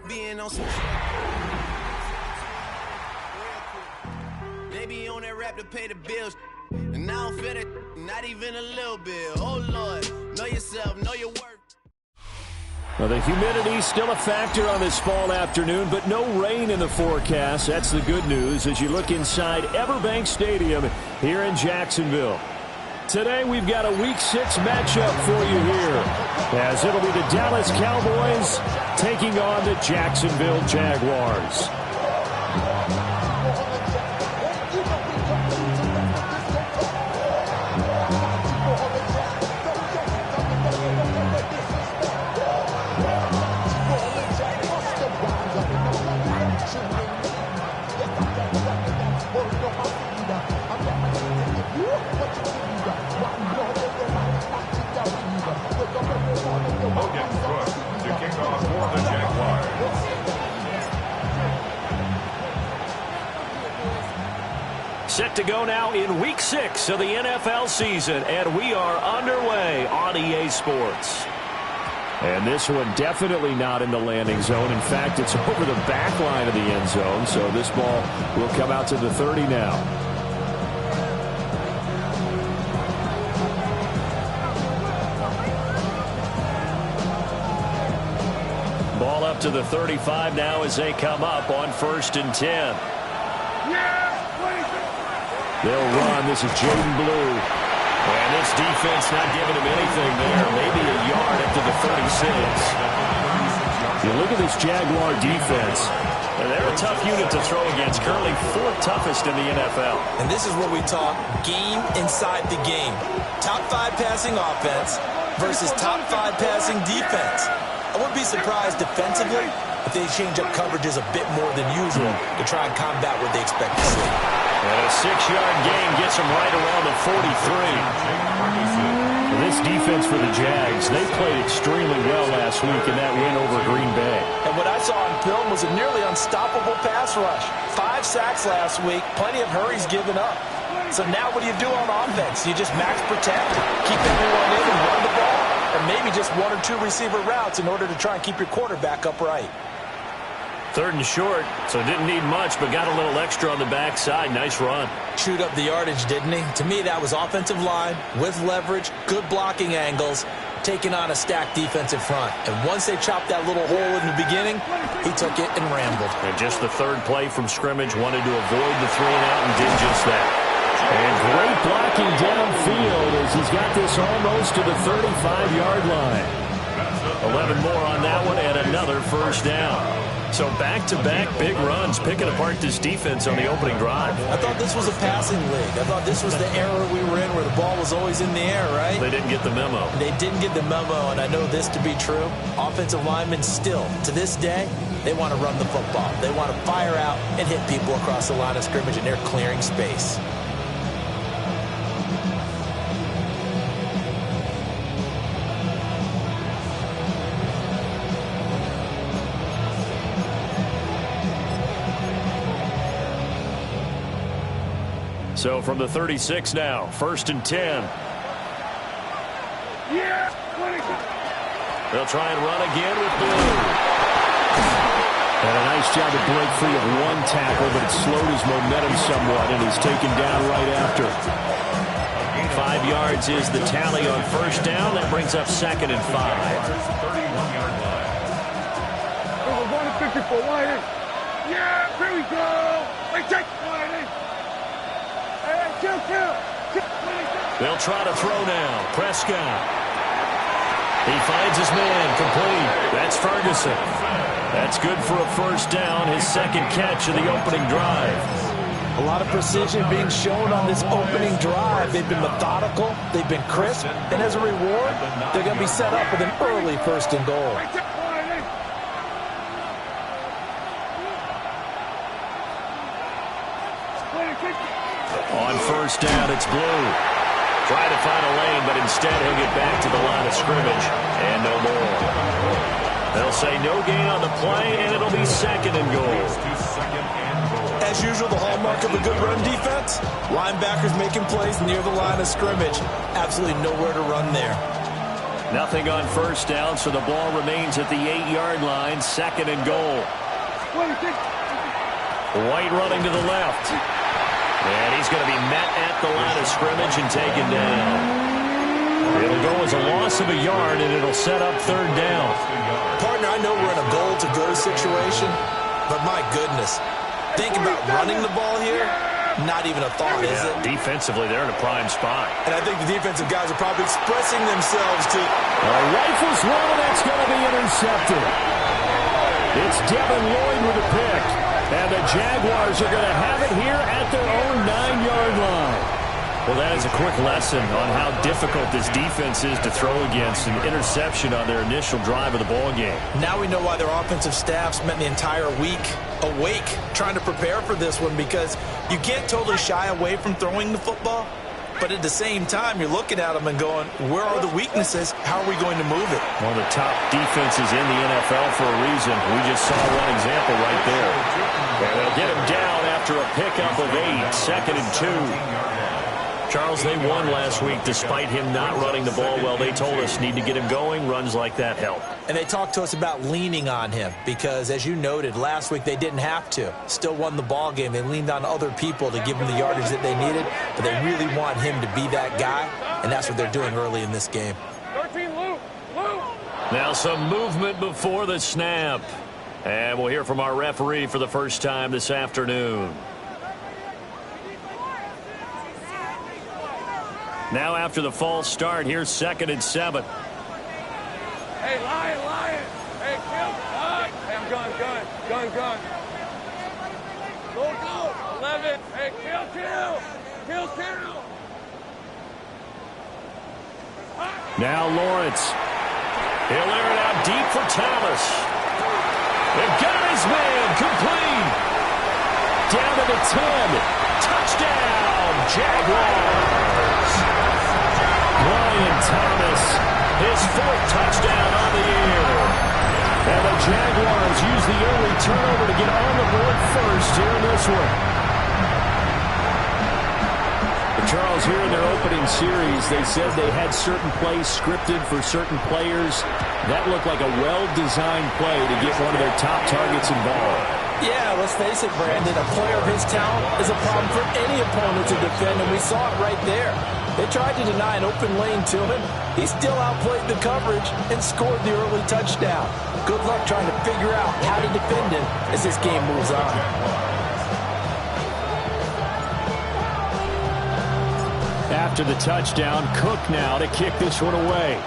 Being on some maybe on that rap to pay the bills. And I don't feel it, not even a little bit. Oh Lord, know yourself, know your worth. Well, the humidity's still a factor on this fall afternoon, but no rain in the forecast. That's the good news as you look inside Everbank Stadium here in Jacksonville. Today we've got a Week 6 matchup for you here, as it'll be the Dallas Cowboys taking on the Jacksonville Jaguars. Set to go now in Week 6 of the NFL season, and we are underway on EA Sports. And this one definitely not in the landing zone. In fact, it's over the back line of the end zone, so this ball will come out to the 30 now. Ball up to the 35 now as they come up on 1st and 10. They'll run. This is Jaden Blue. And this defense not giving him anything there. Maybe a yard up to the 36. You look at this Jaguar defense. And they're a tough unit to throw against. Currently 4th toughest in the NFL. And this is what we talk game inside the game. Top 5 passing offense versus top 5 passing defense. I wouldn't be surprised defensively if they change up coverages a bit more than usual to try and combat what they expect to see. And a 6-yard gain gets them right around the 43. This defense for the Jags, they played extremely well last week in that win over Green Bay. And what I saw on film was a nearly unstoppable pass rush. 5 sacks last week, plenty of hurries given up. So now what do you do on offense? You just max protect, keep everyone in and run the ball, or maybe just 1 or 2 receiver routes in order to try and keep your quarterback upright. 3rd and short, so didn't need much, but got a little extra on the backside. Nice run. Chewed up the yardage, didn't he? To me, that was offensive line with leverage, good blocking angles, taking on a stacked defensive front. And once they chopped that little hole in the beginning, he took it and rambled. And just the 3rd play from scrimmage, wanted to avoid the 3-and-out and did just that. And great blocking downfield as he's got this almost to the 35-yard line. 11 more on that one and another 1st down. So back-to-back big runs, picking apart this defense on the opening drive. I thought this was a passing league. I thought this was the era we were in where the ball was always in the air, right? They didn't get the memo. They didn't get the memo, and I know this to be true. Offensive linemen still, to this day, they want to run the football. They want to fire out and hit people across the line of scrimmage, and they're clearing space. So from the 36 now, 1st and 10. They'll try and run again with Blue. And a nice job to break free of 1 tackle, but it slowed his momentum somewhat, and he's taken down right after. 5 yards is the tally on 1st down. That brings up 2nd and 5. 154 wide. Yeah, here we go. Hey, take wide. They'll try to throw now. Prescott. He finds his man complete. That's Ferguson. That's good for a 1st down, his 2nd catch of the opening drive. A lot of precision being shown on this opening drive. They've been methodical, they've been crisp, and as a reward, they're going to be set up with an early 1st and goal. On 1st down, it's Blue. Trying to find a lane, but instead he'll get back to the line of scrimmage. And no more. They'll say no gain on the play, and it'll be 2nd and goal. As usual, the hallmark of a good run defense, linebackers making plays near the line of scrimmage. Absolutely nowhere to run there. Nothing on first down, so the ball remains at the 8-yard line. 2nd and goal. White running to the left. And he's going to be met at the line of scrimmage and taken down. It'll go as a loss of a yard, and it'll set up 3rd down. Partner, I know we're in a goal-to-go situation, but my goodness, think about running the ball here. Not even a thought, is it? Defensively, they're in a prime spot. And I think the defensive guys are probably expressing themselves to... Rifles one, and that's going to be intercepted. It's Devin Lloyd with a pick. And the Jaguars are going to have it here at their own 9-yard line. Well, that is a quick lesson on how difficult this defense is to throw against. An interception on their initial drive of the ball game. Now we know why their offensive staff spent the entire week awake trying to prepare for this one, because you can't totally shy away from throwing the football, but at the same time you're looking at them and going, where are the weaknesses? How are we going to move it? One of the top defenses in the NFL for a reason. We just saw one example right there. And they'll get him down after a pickup of 8. 2nd and 2. Charles, they won last week despite him not running the ball well. They told us need to get him going. Runs like that help. And they talked to us about leaning on him because, as you noted, last week they didn't have to. Still won the ball game. They leaned on other people to give them the yardage that they needed, but they really want him to be that guy, and that's what they're doing early in this game. 13, Luke. Now some movement before the snap. And we'll hear from our referee for the first time this afternoon. Now after the false start, here's 2nd and 7. Hey, Lion. Hey, kill. Hey, I'm gun. Go. 11. Hey, kill. Now Lawrence. He'll air it out deep for Thomas. They've got his man complete. Down to the 10. Touchdown, Jaguars. Brian Thomas, his 4th touchdown on the year. And the Jaguars use the early turnover to get on the board first here in this one. But Charles, here in their opening series, they said they had certain plays scripted for certain players. That looked like a well-designed play to get one of their top targets involved. Yeah, let's face it, Brandon. A player of his talent is a problem for any opponent to defend, and we saw it right there. They tried to deny an open lane to him. He still outplayed the coverage and scored the early touchdown. Good luck trying to figure out how to defend him as this game moves on. After the touchdown, Cook now to kick this one away.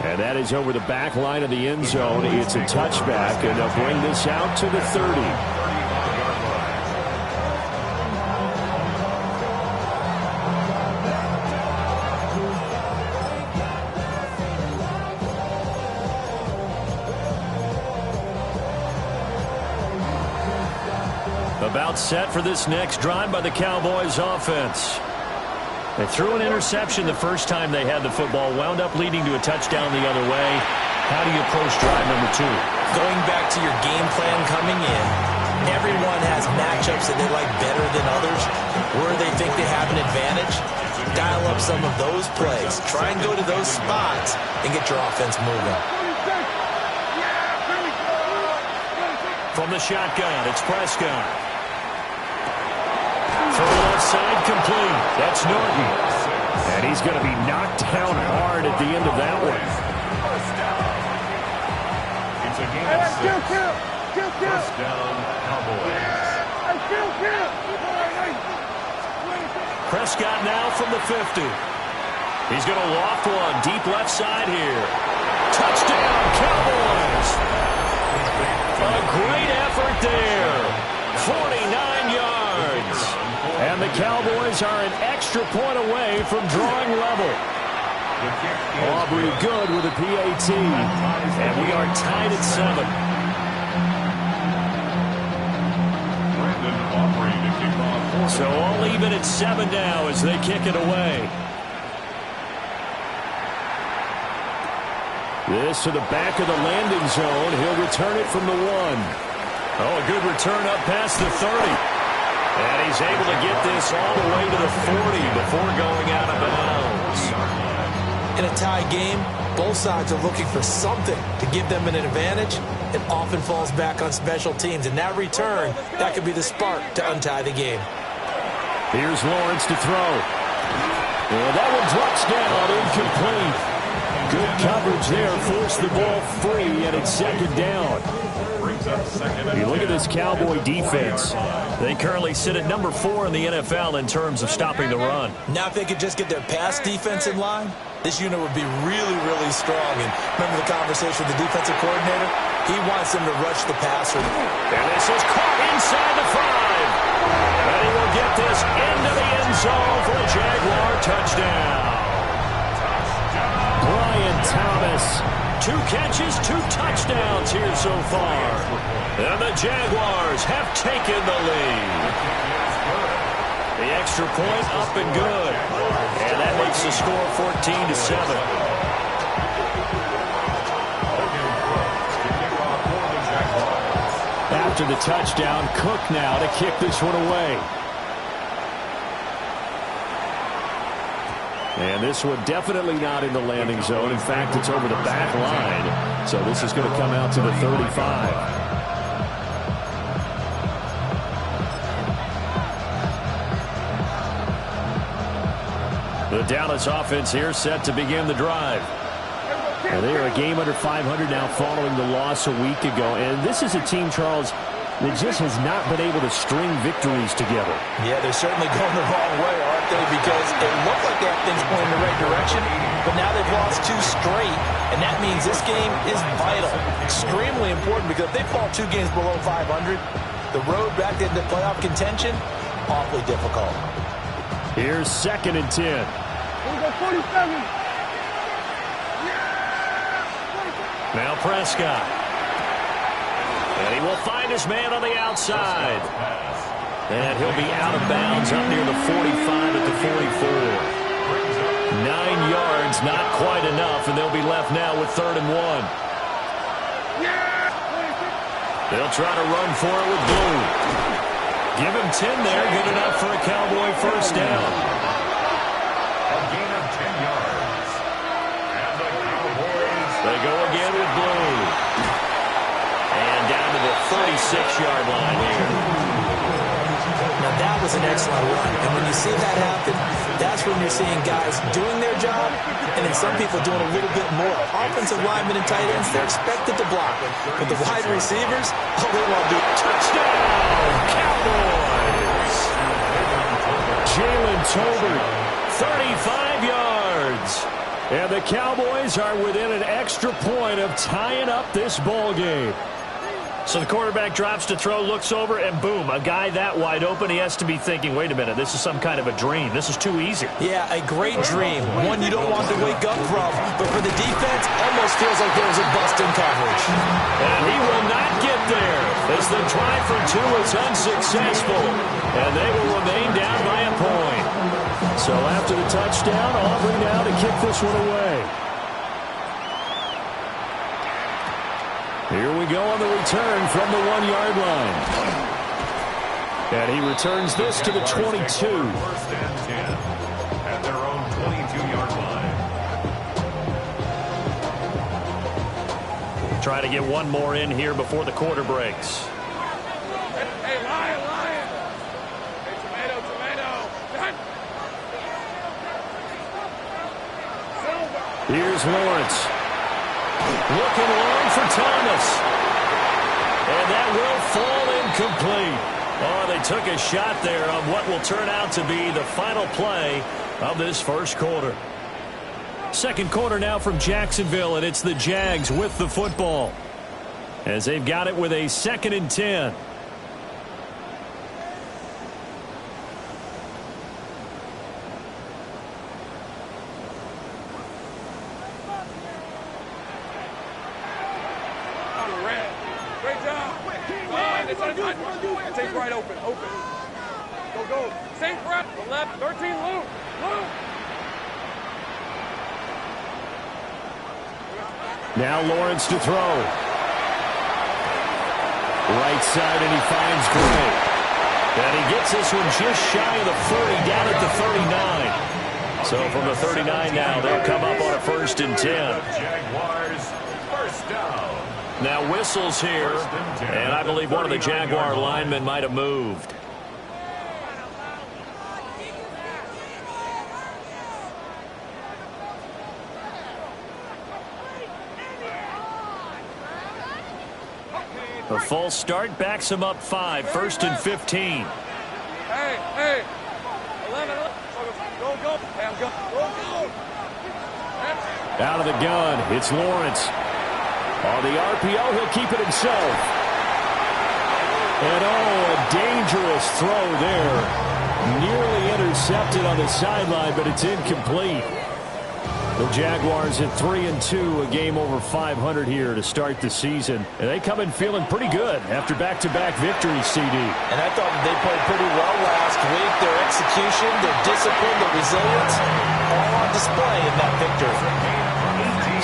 And that is over the back line of the end zone. It's a touchback, and they'll bring this out to the 30. About set for this next drive by the Cowboys offense. They threw an interception the first time they had the football, wound up leading to a touchdown the other way. How do you approach drive number 2? Going back to your game plan coming in, everyone has matchups that they like better than others, where they think they have an advantage. Dial up some of those plays. Try and go to those spots and get your offense moving. From the shotgun, it's Prescott. Throw left side complete. That's Norton. And he's going to be knocked down hard at the end of that one. It's a game of 6. First down, Cowboys. Prescott now from the 50. He's going to loft one deep left side here. Touchdown, Cowboys. A great effort there. 49 yards. And the Cowboys are an extra point away from drawing level. Aubrey good with a PAT. And we are tied at 7. So all even at 7 now as they kick it away. This to the back of the landing zone. He'll return it from the 1. Oh, a good return up past the 30. And he's able to get this all the way to the 40 before going out of bounds. In a tie game, both sides are looking for something to give them an advantage. It often falls back on special teams. And that return, that could be the spark to untie the game. Here's Lawrence to throw. And that one drops down, incomplete. Good coverage there, forced the ball free, and it's second down. You look at this Cowboy defense. They currently sit at number 4 in the NFL in terms of stopping the run. Now if they could just get their pass defense in line, this unit would be really, really strong. And remember the conversation with the defensive coordinator? He wants them to rush the passer. And this is caught inside the 5. And he will get this into the end zone for a Jaguar touchdown. Brian Thomas, 2 catches, 2 touchdowns here so far. And the Jaguars have taken the lead. The extra point up and good. And that makes the score 14-7. After the touchdown, Cook now to kick this one away. And this one definitely not in the landing zone. In fact, it's over the back line. So this is going to come out to the 35. The Dallas offense here set to begin the drive. And they are a game under 500 now following the loss a week ago. And this is a team, Charles, that just has not been able to string victories together. Yeah, they're certainly going the wrong way, aren't they? Because it looked like they have things going in the right direction, but now they've lost 2 straight, and that means this game is vital, extremely important, because if they fall 2 games below 500, the road back into playoff contention, awfully difficult. Here's 2nd and 10. Here we go, 47. Now Prescott. And he will find his man on the outside. And he'll be out of bounds up near the 45 at the 44. 9 yards, not quite enough, and they'll be left now with 3rd and 1. They'll try to run for it with Blue. Give him 10 there, good enough for a Cowboy first down. A gain of 10 yards. And the Cowboys. They go again with Blue. And down to the 36-yard line here. Now that was an excellent run, and when you see that happen, that's when you're seeing guys doing their job, and then some people doing a little bit more. Offensive linemen and tight ends, they're expected to block. But the wide receivers, all they want to do, touchdown, Cowboys! Jalen Tolbert, 35 yards. And the Cowboys are within an extra point of tying up this ball game. So the quarterback drops to throw, looks over, and boom, a guy that wide open, he has to be thinking, wait a minute, this is some kind of a dream. This is too easy. Yeah, a great dream. One you don't want to wake up from. But for the defense, almost feels like there was a bust in coverage. And he will not get there as the try for 2 is unsuccessful. And they will remain down by a point. So after the touchdown, Aubrey now to kick this one away. Here we go on the return from the 1-yard line. And he returns this to the 22. 1st and 10 at their own 22-yard line. Try to get one more in here before the quarter breaks. Hey, Lion, Lion. Hey, tomato, tomato. Here's Lawrence. Looking long for Thomas. And that will fall incomplete. Oh, they took a shot there on what will turn out to be the final play of this first quarter. Second quarter now from Jacksonville, and it's the Jags with the football as they've got it with a 2nd and 10. Great job. Take right open. Go, go. Same prep. The left. 13, Lou. Now Lawrence to throw. Right side, and he finds Gray. And he gets this one just shy of the 40, down at the 39. So from the 39 now, they'll come up on a 1st and 10. Jaguars, first down. Now whistles here, and I believe one of the Jaguar linemen might have moved. The false start backs him up 5, 1st and 15. Hey. 11. Go. Out of the gun, it's Lawrence. On the RPO, he'll keep it himself. And a dangerous throw there. Nearly intercepted on the sideline, but it's incomplete. The Jaguars at 3-2, a game over 500 here to start the season. And they come in feeling pretty good after back-to-back victories, CD. And I thought they played pretty well last week. Their execution, their discipline, their resilience, all on display in that victory.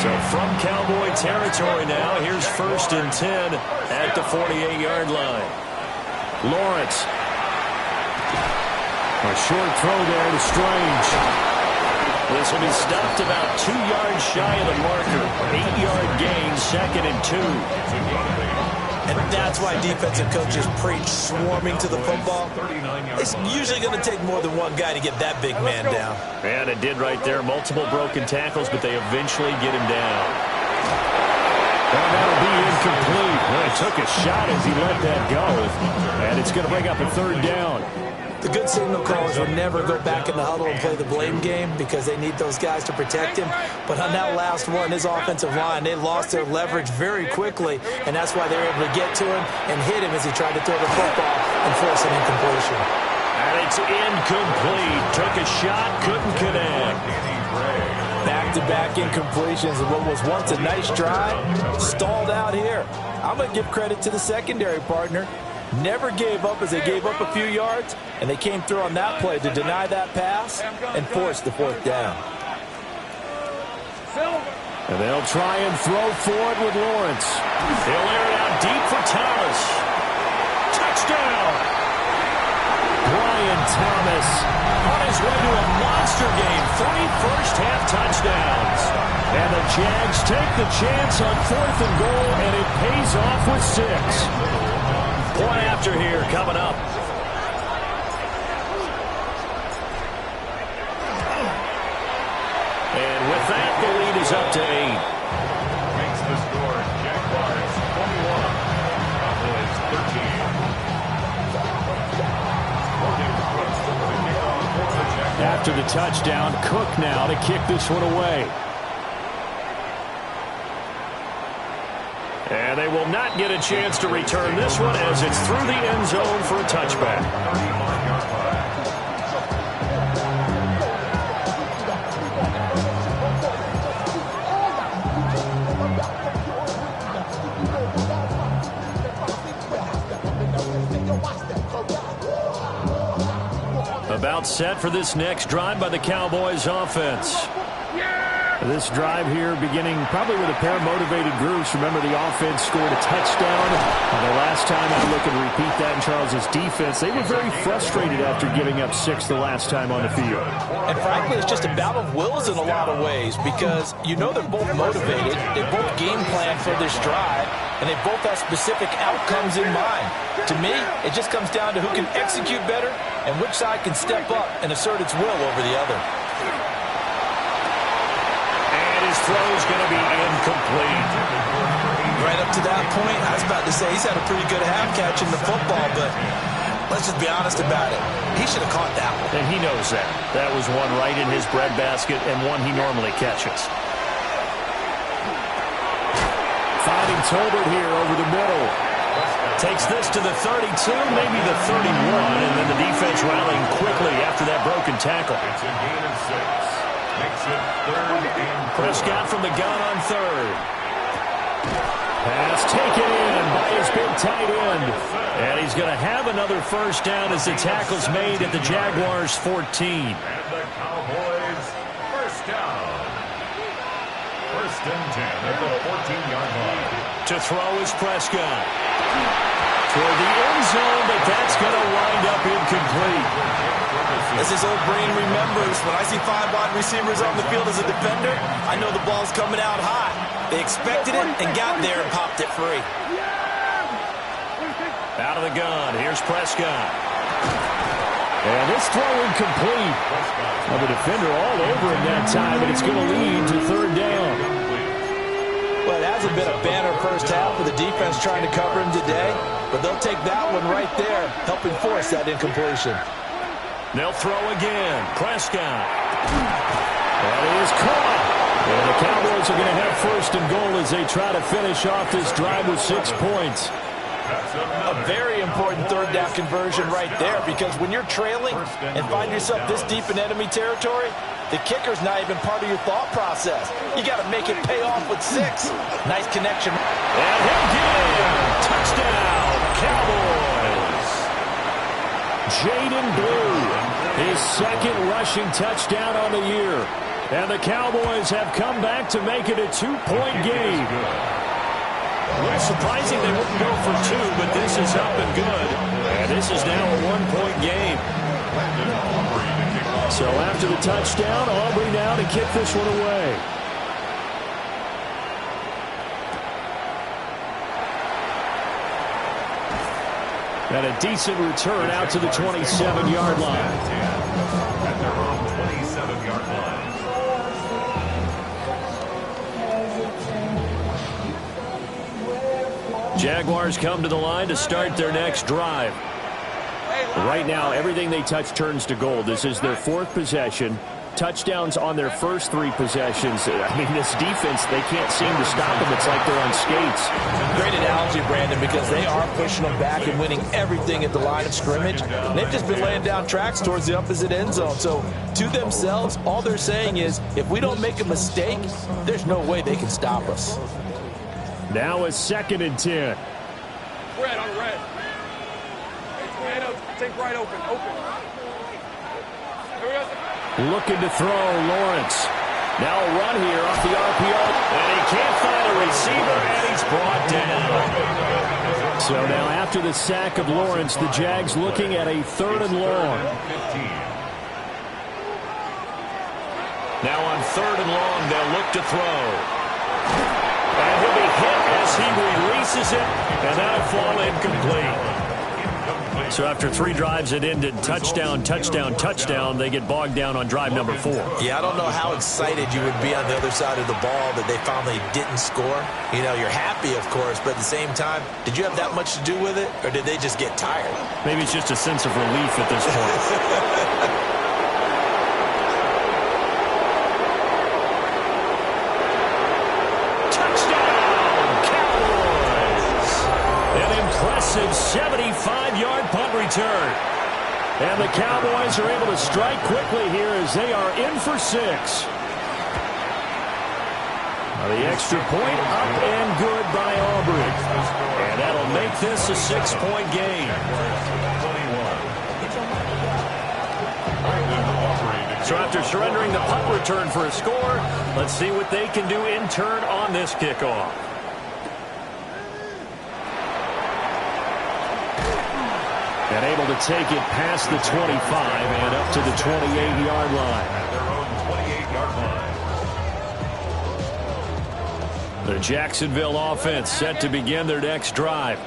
So from Cowboy territory now, here's 1st and 10 at the 48-yard line. Lawrence. A short throw there to Strange. This will be stopped about 2 yards shy of the marker. 8-yard gain, 2nd and 2. And that's why defensive coaches preach swarming to the football. It's usually going to take more than one guy to get that big man down. And it did right there. Multiple broken tackles, but they eventually get him down. And that'll be incomplete. Well, he took a shot as he let that go. And it's going to bring up a 3rd down. The good signal callers would never go back in the huddle and play the blame game because they need those guys to protect him. But on that last one, his offensive line, they lost their leverage very quickly, and that's why they were able to get to him and hit him as he tried to throw the football and force an incompletion. And it's incomplete. Took a shot, couldn't connect. Back-to-back incompletions of what was once a nice drive, stalled out here. I'm going to give credit to the secondary partner. Never gave up as they gave up a few yards, and they came through on that play to deny that pass and force the 4th down. And they'll try and throw forward with Lawrence. He'll air it out deep for Thomas. Touchdown! Brian Thomas on his way to a monster game. 3 first-half touchdowns. And the Jags take the chance on 4th and goal, and it pays off with 6. Point after here coming up. And with that, the lead is up to 8. Makes the score Jaguars 21, Cowboys 13. After the touchdown, Cook now to kick this one away. And they will not get a chance to return this one as it's through the end zone for a touchback. About set for this next drive by the Cowboys offense. This drive here beginning probably with a pair of motivated groups. Remember, the offense scored a touchdown. And the last time I look and repeat that in Charles's defense, they were very frustrated after giving up 6 the last time on the field. And frankly, it's just a battle of wills in a lot of ways because you know they're both motivated. They both game plan for this drive, and they both have specific outcomes in mind. To me, it just comes down to who can execute better and which side can step up and assert its will over the other. His throw's going to be incomplete. Right up to that point, I was about to say he's had a pretty good half catching the football, but let's just be honest about it. He should have caught that one. And he knows that. That was one right in his breadbasket and one he normally catches. Finding Tolbert here over the middle. Takes this to the 32, maybe the 31, and then the defense rallying quickly after that broken tackle. It's a gain of 6. Makes it 3rd and 4. Prescott from the gun on 3rd. Pass taken in by his big tight end. And he's going to have another first down as the tackle's made at the Jaguars' 14. And the Cowboys first down. 1st and 10 at the 14-yard line. To throw is Prescott. Toward the end zone, but that's going to wind up incomplete. As his old brain remembers, when I see 5 wide receivers on the field as a defender, I know the ball's coming out high. They expected it and got there and popped it free. Out of the gun, here's Prescott. And this throw incomplete. Well, the defender all over him that time, but it's going to lead to third down. Well, it hasn't been a banner first half with the defense trying to cover him today, but they'll take that one right there, helping force that incompletion. They'll throw again. Prescott. That is caught. And the Cowboys are going to have first and goal as they try to finish off this drive with 6 points. A very important third down conversion right there, because when you're trailing and find yourself this deep in enemy territory, the kicker's not even part of your thought process. You got to make it pay off with 6. Nice connection. And he'll get it. Touchdown, Cowboys. Jaden Blue, his second rushing touchdown on the year. And the Cowboys have come back to make it a 2-point game. A little surprising they wouldn't go for 2, but this is up and good. And this is now a 1-point game. So after the touchdown, Aubrey now to kick this one away. And a decent return out to the 27-yard line. At their own 27-yard line. Jaguars come to the line to start their next drive. Right now, everything they touch turns to gold. This is their 4th possession. Touchdowns on their first 3 possessions. I mean, this defense, they can't seem to stop them. It's like they're on skates. Great analogy, Brandon, because they are pushing them back and winning everything at the line of scrimmage. And they've just been laying down tracks towards the opposite end zone. So, to themselves, all they're saying is, if we don't make a mistake, there's no way they can stop us. Now a 2nd and 10. Red on red. Take right open. Looking to throw, Lawrence. Now a run here off the RPO. And he can't find a receiver, and he's brought down. So now after the sack of Lawrence, the Jags looking at a 3rd and long. Now on 3rd and long, they'll look to throw. And he'll be hit as he releases it, and that'll fall incomplete. So after 3 drives that ended touchdown, touchdown, touchdown, they get bogged down on drive number 4. Yeah, I don't know how excited you would be on the other side of the ball that they finally didn't score. You know, you're happy, of course, but at the same time, did you have that much to do with it, or did they just get tired? Maybe it's just a sense of relief at this point. Impressive 75-yard punt return. And the Cowboys are able to strike quickly here as they are in for 6. Now the extra point up and good by Aubrey. And that'll make this a 6-point game. So after surrendering the punt return for a score, let's see what they can do in turn on this kickoff. And able to take it past the 25 and up to the 28-yard line. At their own 28-yard line. The Jacksonville offense set to begin their next drive.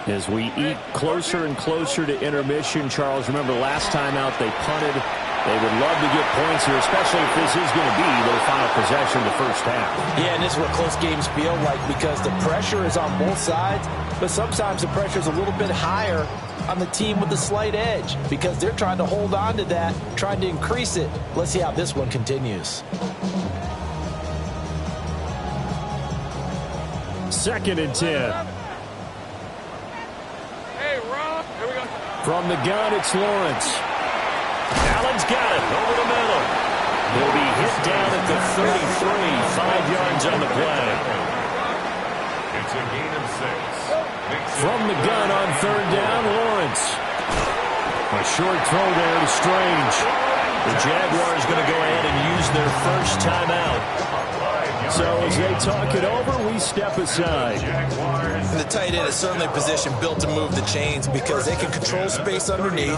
As we eat closer and closer to intermission, Charles, remember last time out they punted. They would love to get points here, especially if this is going to be their final possession of the first half. Yeah, and this is what close games feel like because the pressure is on both sides, but sometimes the pressure is a little bit higher on the team with the slight edge because they're trying to hold on to that, trying to increase it. Let's see how this one continues. 2nd and 10. Hey, Rob. Here we go. From the gun, it's Lawrence. Allen's got it over the middle. He'll be hit down at the 33, 5 yards on the play. It's a gain of 6. From the gun on 3rd down, Lawrence. A short throw there to Strange. The Jaguars going to go ahead and use their first timeout. So as they talk it over, we step aside. And the tight end is certainly a position built to move the chains because they can control space underneath.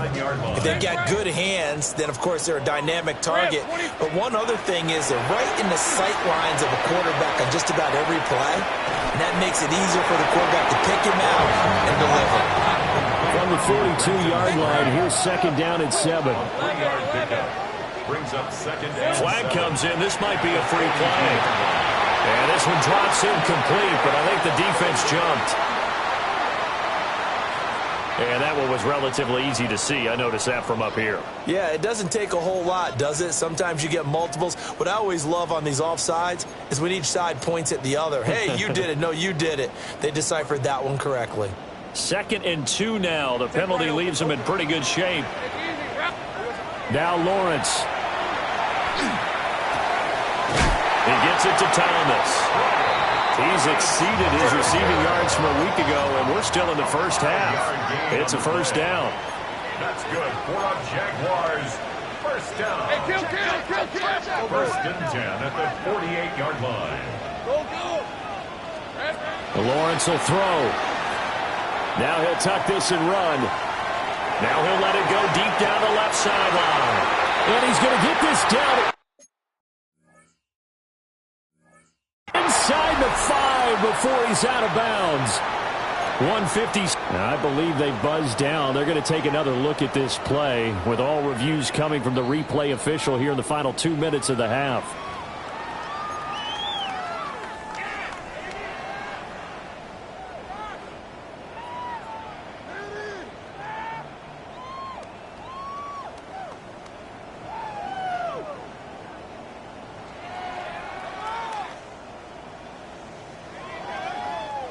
If they've got good hands, then of course they're a dynamic target. But one other thing is they're right in the sight lines of a quarterback on just about every play. And that makes it easier for the quarterback to pick him out and deliver. From the 42-yard line, here's second down and 7. 3-yard pickup. Brings up second down. Flag comes in. This might be a free play. And this one drops incomplete, but I think the defense jumped. And that one was relatively easy to see. I noticed that from up here. Yeah, it doesn't take a whole lot, does it? Sometimes you get multiples. What I always love on these offsides is when each side points at the other. Hey, you did it. No, you did it. They deciphered that one correctly. 2nd and 2 now. The penalty leaves them in pretty good shape. Now Lawrence. He gets it to Thomas. He's exceeded his receiving yards from a week ago, and we're still in the first half. It's a first down. That's good for the Jaguars. First down. Hey, kill. First and 10 at the 48-yard line. Go. Lawrence will throw. Now he'll tuck this and run. Now he'll let it go deep down the left sideline. And he's going to get this down inside the 5 before he's out of bounds. 150. I believe they buzzed down. They're going to take another look at this play with all reviews coming from the replay official here in the final 2 minutes of the half.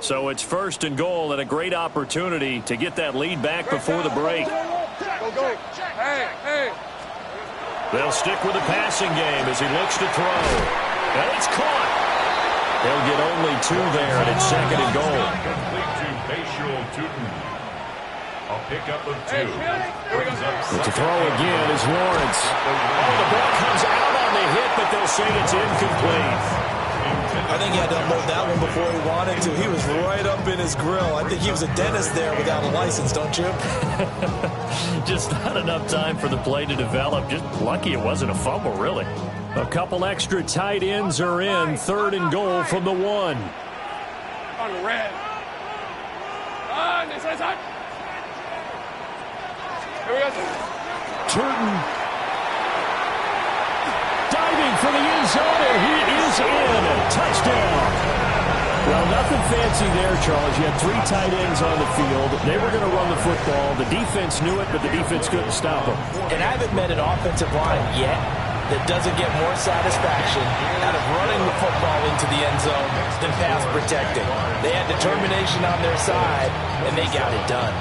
So it's 1st and goal and a great opportunity to get that lead back before the break. Go. Hey. They'll stick with the passing game as he looks to throw. And it's caught. They'll get only 2 there, and it's 2nd and goal. Complete to Bashul Tootin. A pickup of 2. Brings up To throw again is Lawrence. Oh, the ball comes out on the hit, but they'll say it's incomplete. I think he had to unload that one before he wanted to. He was right up in his grill. I think he was a dentist there without a license, don't you? Just not enough time for the play to develop. Just lucky it wasn't a fumble, really. A couple extra tight ends are in. 3rd and goal from the 1. On the red. This side. Here we go. Turton diving for the end zone, and he is in. Touchdown. Well, nothing fancy there, Charles. You had 3 tight ends on the field. They were going to run the football. The defense knew it, but the defense couldn't stop them. And I haven't met an offensive line yet that doesn't get more satisfaction out of running the football into the end zone than pass protecting. They had determination on their side, and they got it done.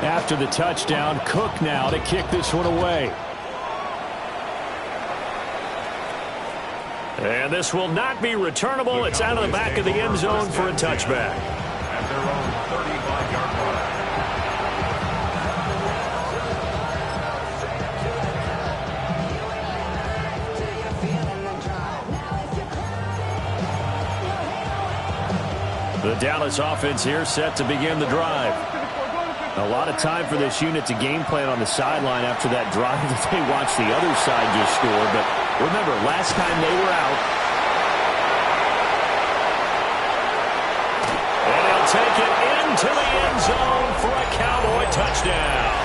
After the touchdown, Cook now to kick this one away. And this will not be returnable. It's out of the back of the end zone for a touchback. At their own 35-yard line. The Dallas offense here set to begin the drive. A lot of time for this unit to game plan on the sideline after that drive that they watched the other side just score. But remember, last time they were out. And he'll take it into the end zone for a Cowboy touchdown.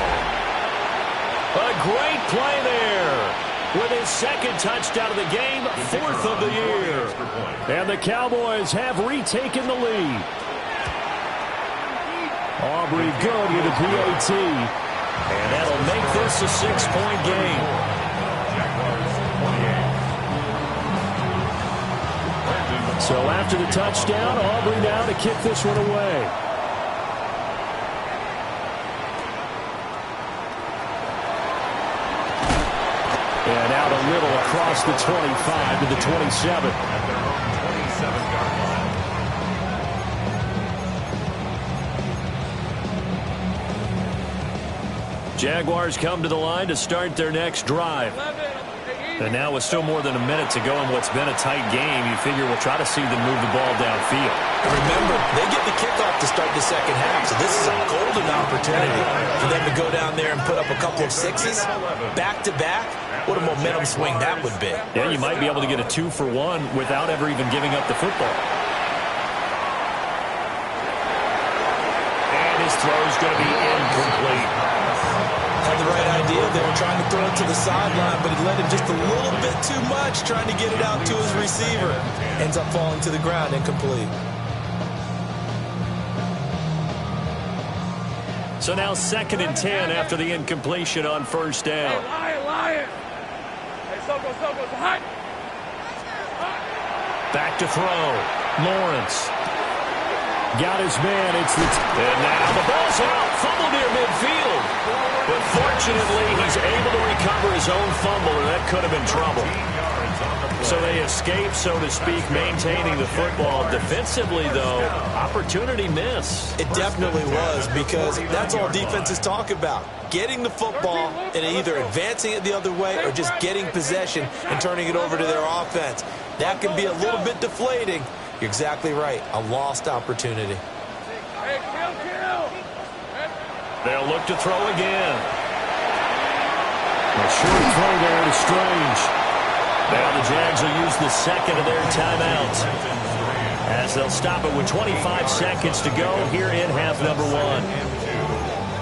A great play there. With his 2nd touchdown of the game, 4th of the year. And the Cowboys have retaken the lead. Aubrey good with a PAT. And that'll make this a 6-point game. So after the touchdown, Aubrey now to kick this one away. And out a little across the 25 to the 27. At their own 27-yard line. Jaguars come to the line to start their next drive. And now with still more than a minute to go in what's been a tight game, you figure we'll try to see them move the ball downfield. And remember, they get the kickoff to start the second half, so this is a golden opportunity for them to go down there and put up a couple of sixes back-to-back. What a momentum swing that would be. Yeah, you might be able to get a 2-for-1 without ever even giving up the football. And his throw is going to be incomplete. Had the right idea. They were trying to throw it to the sideline, but he let him just a little bit too much, trying to get it out to his receiver. Ends up falling to the ground, incomplete. So now 2nd and 10 after the incompletion on first down. Hey, Lion! Hey, Soko, hot! Back to throw. Lawrence. Got his man. And now the ball's out. Fumble near midfield. But fortunately, he's able to recover his own fumble, and that could have been trouble. So they escape, so to speak, maintaining the football. Defensively, though, opportunity miss. It definitely was, because that's all defenses talk about. Getting the football and either advancing it the other way or just getting possession and turning it over to their offense. That can be a little bit deflating. You're exactly right. A lost opportunity. Hey, kill! They'll look to throw again. A short throw there to Strange. Now the Jags will use the second of their timeouts, as they'll stop it with 25 seconds to go here in half number 1.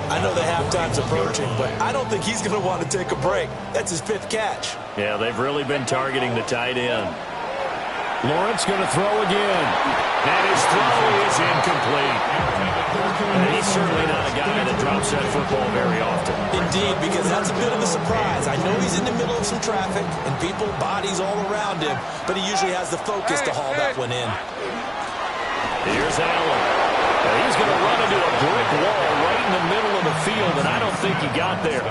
I know the halftime's approaching, but I don't think he's going to want to take a break. That's his 5th catch. Yeah, they've really been targeting the tight end. Lawrence going to throw again. And his throw is incomplete. And he's certainly not a guy that drops that football very often. Indeed, because that's a bit of a surprise. I know he's in the middle of some traffic and people, bodies all around him, but he usually has the focus to haul that one in. Here's Allen. He's going to run into a brick wall right in the middle of the field, and I don't think he got there.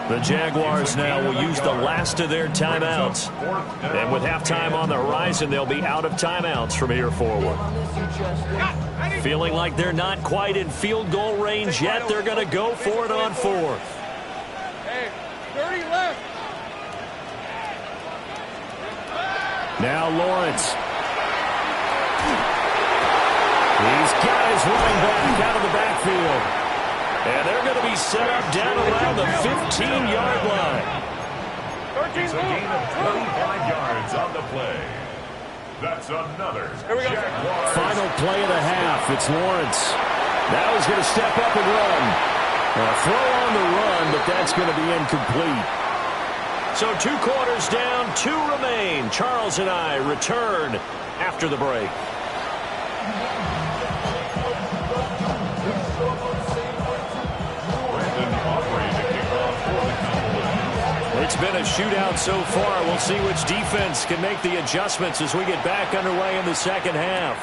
The Jaguars now will use the last of their timeouts. And with halftime on the horizon, they'll be out of timeouts from here forward. Feeling like they're not quite in field goal range yet, they're going to go for it on 4th. Hey, 30 left. Now Lawrence. He's got his running back out of the backfield. And they're going to be set up down around the 15-yard line. It's a gain of 25 yards on the play. That's another Jaguars. Final play of the half. It's Lawrence. Now he's going to step up and run. A throw on the run, but that's going to be incomplete. So 2 quarters down, 2 remain. Charles and I return after the break. It's been a shootout so far. We'll see which defense can make the adjustments as we get back underway in the second half.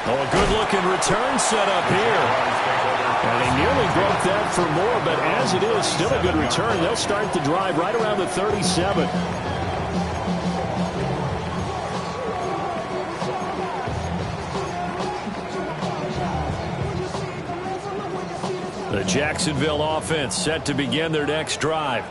Oh, a good-looking return set up here. And he nearly broke that for more, but as it is, still a good return. They'll start the drive right around the 37. The Jacksonville offense set to begin their next drive.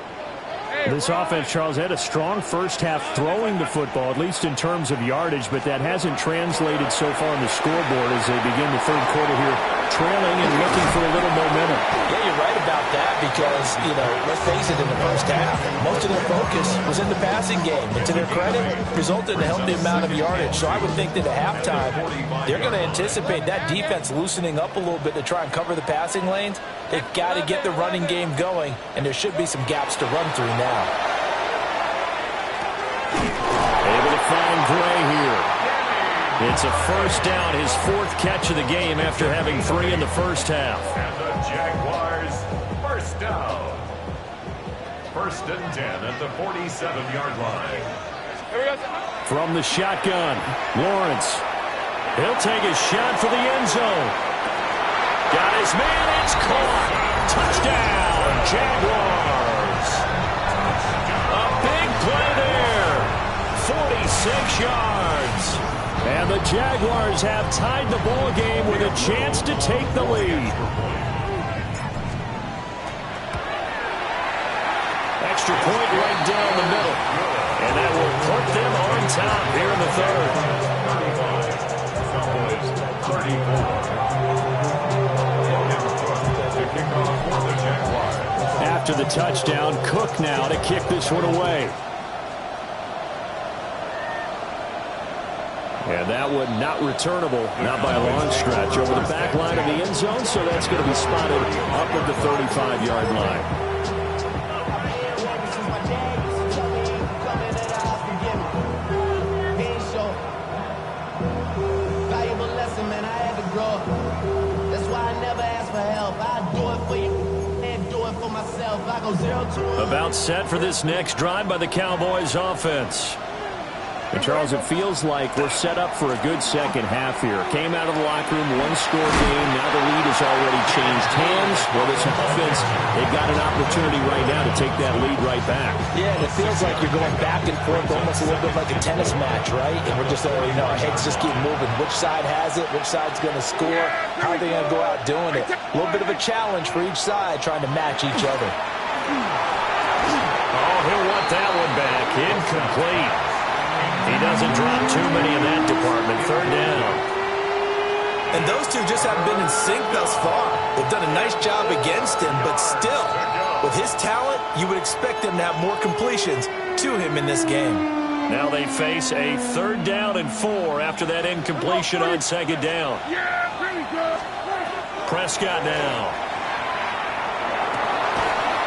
This offense, Charles, had a strong first half throwing the football, at least in terms of yardage, but that hasn't translated so far on the scoreboard as they begin the third quarter here, trailing and looking for a little momentum. Yeah, you're right about that because, let's face it, in the first half, most of their focus was in the passing game. And to their credit, resulted in a healthy amount of yardage. So I would think that at halftime, they're going to anticipate that defense loosening up a little bit to try and cover the passing lanes. They've got to get the running game going, and there should be some gaps to run through now. Able to find Gray here. It's a first down, his 4th catch of the game after having 3 in the first half. And the Jaguars, first down. 1st and 10 at the 47-yard line. From the shotgun, Lawrence. He'll take a shot for the end zone. Got his man, it's caught. Touchdown, Jaguars. the Jaguars have tied the ball game with a chance to take the lead. Extra point right down the middle. And that will put them on top here in the third. After the touchdown, Cook now to kick this one away. And that one not returnable, not by a long stretch, over the back line of the end zone, so that's going to be spotted up at the 35-yard line. About set for this next drive by the Cowboys offense. And Charles, it feels like we're set up for a good second half here. Came out of the locker room, one-score game. Now the lead has already changed hands. Well, this offense, they've got an opportunity right now to take that lead right back. Yeah, and it feels like you're going back and forth, almost a little bit like a tennis match, right? And we're just, our heads just keep moving. Which side has it? Which side's going to score? How are they going to go out doing it? A little bit of a challenge for each side, trying to match each other. Oh, he'll want that one back. Incomplete. He doesn't drop too many in that department. Third down. And those two just haven't been in sync thus far. They've done a nice job against him, but still, with his talent, you would expect him to have more completions to him in this game. Now they face a 3rd down and 4 after that incompletion on 2nd down. Prescott now.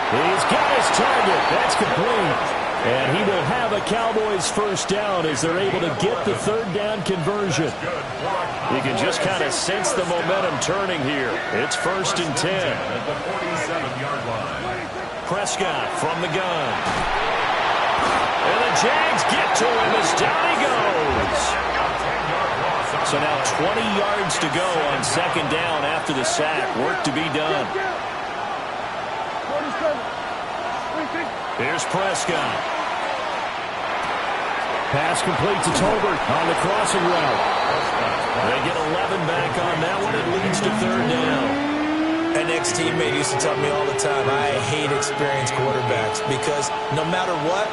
He's got his target. That's complete. And he will have a Cowboys 1st down as they're able to get the 3rd down conversion. You can just kind of sense the momentum turning here. It's 1st and 10. At the 47-yard line. Prescott from the gun. And the Jags get to him as down he goes. So now 20 yards to go on 2nd down after the sack. Work to be done. Here's Prescott. Pass complete to Tolbert on the crossing route. They get 11 back on that one. It leads to 3rd down. An ex-teammate used to tell me all the time, I hate experienced quarterbacks because no matter what,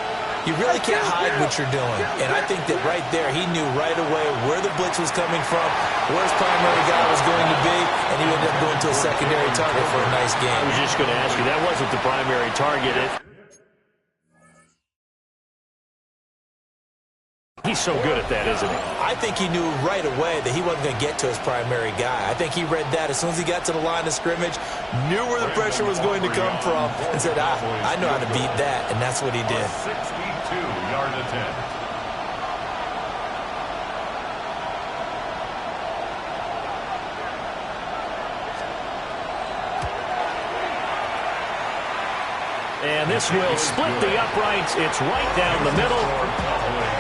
you really can't hide what you're doing. And I think that right there, he knew right away where the blitz was coming from, where his primary guy was going to be, and he ended up going to a secondary target for a nice game. I was just going to ask you, that wasn't the primary target. He's so good at that, isn't he? I think he knew right away that he wasn't going to get to his primary guy. I think he read that as soon as he got to the line of scrimmage, knew where the pressure was going to come from, and said, I know how to beat that, and that's what he did. 62-yard attempt. And this will split the uprights. It's right down the middle.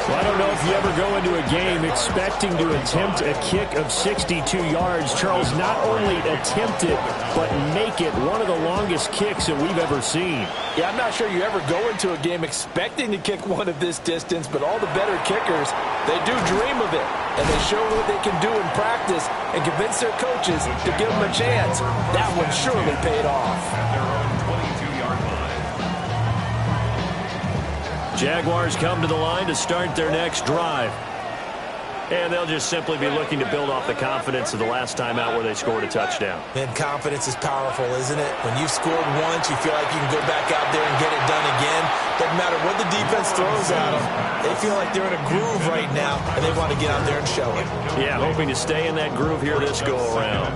Well, I don't know if you ever go into a game expecting to attempt a kick of 62 yards. Charles, not only attempt it, but make it one of the longest kicks that we've ever seen. Yeah, I'm not sure you ever go into a game expecting to kick one of this distance, but all the better kickers, they do dream of it. And they show what they can do in practice and convince their coaches to give them a chance. That one surely paid off. At their own 22-yard line. Jaguars come to the line to start their next drive. And they'll just simply be looking to build off the confidence of the last time out where they scored a touchdown. And confidence is powerful, isn't it? When you've scored once, you feel like you can go back out there and get it done again. Doesn't matter what the defense throws at them. They feel like they're in a groove right now, and they want to get out there and show it. Yeah, hoping to stay in that groove here this go-around.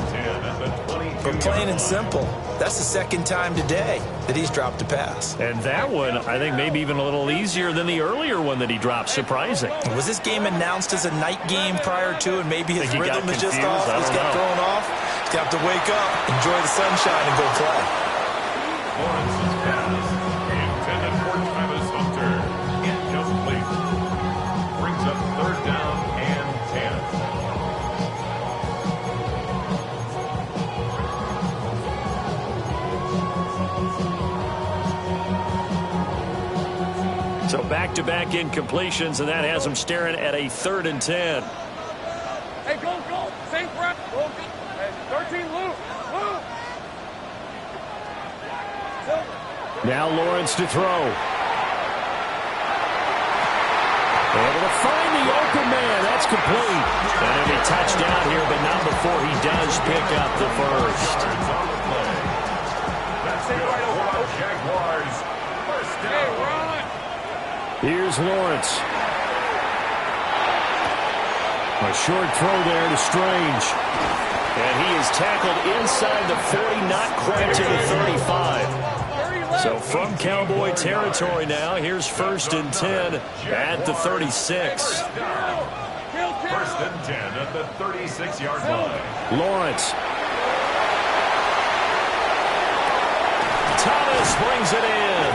But plain and simple, that's the 2nd time today that he's dropped a pass. And that one, I think, maybe even a little easier than the earlier one that he dropped. Surprising. Was this game announced as a night game prior to, and maybe his rhythm is just off? Just got thrown off. He's got to wake up, enjoy the sunshine, and go play. Lawrence's pass, intended for Travis Hunter, incomplete. Brings up 3rd down and 10. So back-to-back incompletions, and that has them staring at a 3rd and 10. go. Same breath. Go. And 13, loop. Now Lawrence to throw. Able to find the open man. That's complete. And it'll be touchdown here, but not before he does pick up the first. That's good for the Jaguars. First down. Here's Lawrence. A short throw there to Strange. And he is tackled inside the 40, not quite to the 35. So from Cowboy territory now, here's 1st and 10 at the 36. First and 10 at the 36-yard line. Lawrence. Thomas brings it in.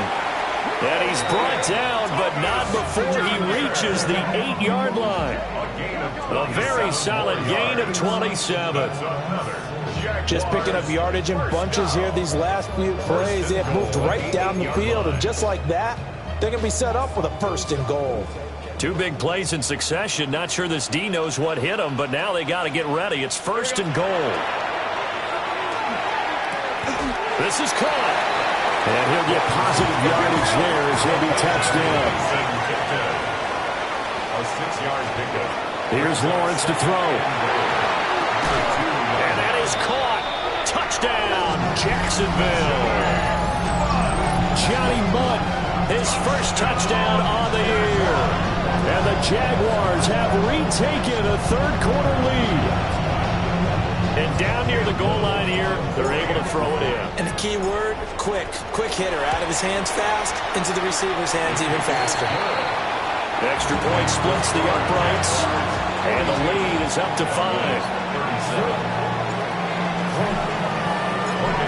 And he's brought down, but not before he reaches the 8-yard line. A very solid gain of 27. Just picking up yardage in bunches here these last few plays. They have moved right down the field, and just like that, they're going to be set up with a 1st and goal. 2 big plays in succession. Not sure this D knows what hit him, but now they got to get ready. It's 1st and goal. This is caught. And he'll get positive yardage there as he'll be touched down. A 6-yard pickup. Here's Lawrence to throw. And that is caught. Touchdown, Jacksonville. Johnny Mudd, his first touchdown on the year. And the Jaguars have retaken a 3rd-quarter lead. And down near the goal line here, they're able to throw it in. And the key word, quick. Quick hitter. Out of his hands fast, into the receiver's hands even faster. Extra point splits the uprights. And the lead is up to 5.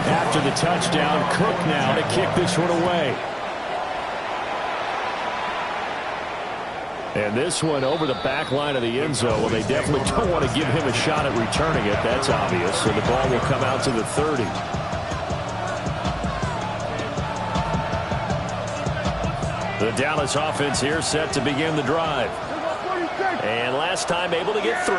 After the touchdown, Cook now to kick this one away. And this one over the back line of the end zone. Well, they definitely don't want to give him a shot at returning it. That's obvious. So the ball will come out to the 30. The Dallas offense here set to begin the drive. And last time able to get 3.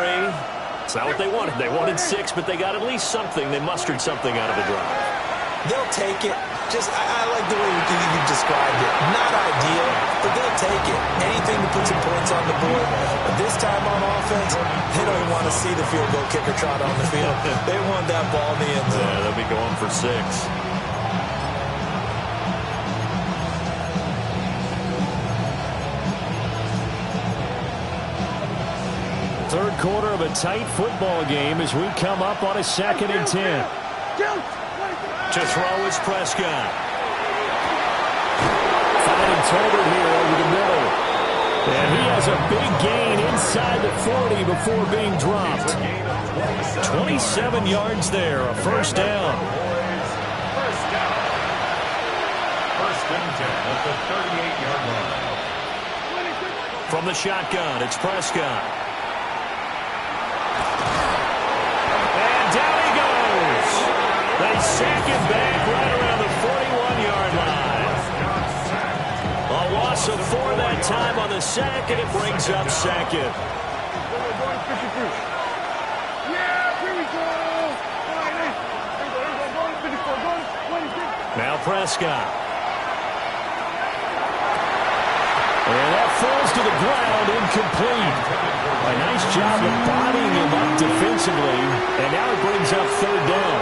It's not what they wanted. They wanted 6, but they got at least something. They mustered something out of the drive. They'll take it. I like the way you described it. Not ideal, but they'll take it. Anything to put some points on the board. But this time on offense, they don't even want to see the field goal kicker trot on the field. They want that ball in the end zone. Yeah, they'll be going for 6. 3rd quarter of a tight football game as we come up on a 2nd and 10. To throw is Prescott. Finding Tolbert here over the middle. And he has a big gain inside the 40 before being dropped. 27 yards there, a 1st down. First and 10 at the 38-yard line. From the shotgun, it's Prescott. And down he goes. They sack him back right around the 41-yard line. A loss of 4 that time on the sack, and it brings up 2nd. Now Prescott. And that falls to the ground, incomplete. A nice job of bodying him up defensively, and now it brings up 3rd down.